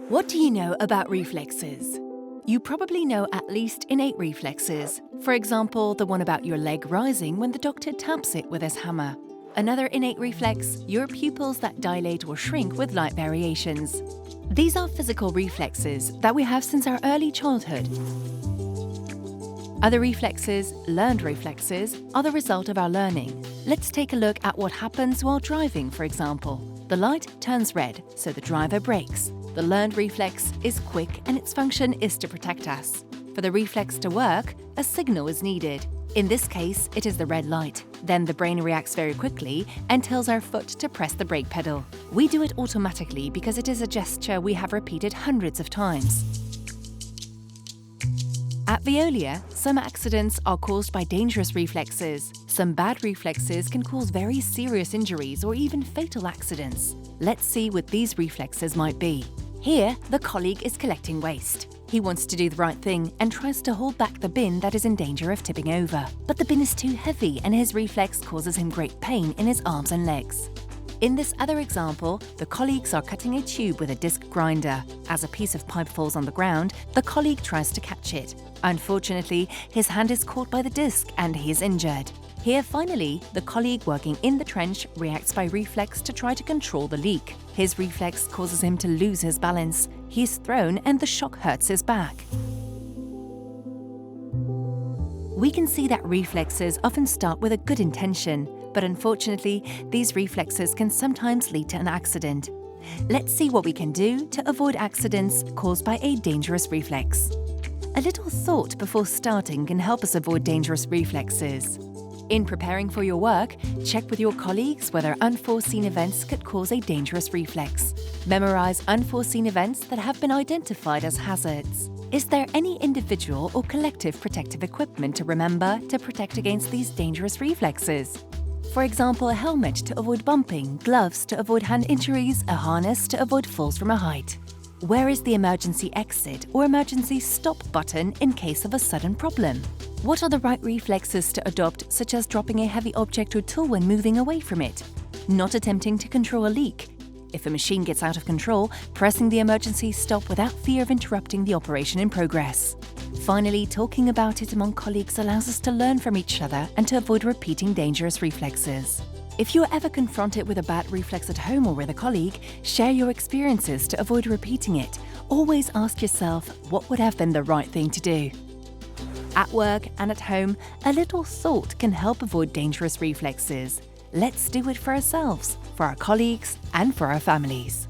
What do you know about reflexes? You probably know at least innate reflexes. For example, the one about your leg rising when the doctor taps it with his hammer. Another innate reflex, your pupils that dilate or shrink with light variations. These are physical reflexes that we have since our early childhood. Other reflexes, learned reflexes, are the result of our learning. Let's take a look at what happens while driving, for example. The light turns red, so the driver brakes. The learned reflex is quick and its function is to protect us. For the reflex to work, a signal is needed. In this case, it is the red light. Then the brain reacts very quickly and tells our foot to press the brake pedal. We do it automatically because it is a gesture we have repeated hundreds of times. At Veolia, some accidents are caused by dangerous reflexes. Some bad reflexes can cause very serious injuries or even fatal accidents. Let's see what these reflexes might be. Here, the colleague is collecting waste. He wants to do the right thing and tries to hold back the bin that is in danger of tipping over. But the bin is too heavy and his reflex causes him great pain in his arms and legs. In this other example, the colleagues are cutting a tube with a disc grinder. As a piece of pipe falls on the ground, the colleague tries to catch it. Unfortunately, his hand is caught by the disc and he is injured. Here, finally, the colleague working in the trench reacts by reflex to try to control the leak. His reflex causes him to lose his balance. He is thrown and the shock hurts his back. We can see that reflexes often start with a good intention, but unfortunately, these reflexes can sometimes lead to an accident. Let's see what we can do to avoid accidents caused by a dangerous reflex. A little thought before starting can help us avoid dangerous reflexes. In preparing for your work, check with your colleagues whether unforeseen events could cause a dangerous reflex. Memorize unforeseen events that have been identified as hazards. Is there any individual or collective protective equipment to remember to protect against these dangerous reflexes? For example, a helmet to avoid bumping, gloves to avoid hand injuries, a harness to avoid falls from a height. Where is the emergency exit or emergency stop button in case of a sudden problem? What are the right reflexes to adopt, such as dropping a heavy object or tool when moving away from it? Not attempting to control a leak. If a machine gets out of control, pressing the emergency stop without fear of interrupting the operation in progress. Finally, talking about it among colleagues allows us to learn from each other and to avoid repeating dangerous reflexes. If you are ever confronted with a bad reflex at home or with a colleague, share your experiences to avoid repeating it. Always ask yourself what would have been the right thing to do. At work and at home, a little thought can help avoid dangerous reflexes. Let's do it for ourselves, for our colleagues, and for our families.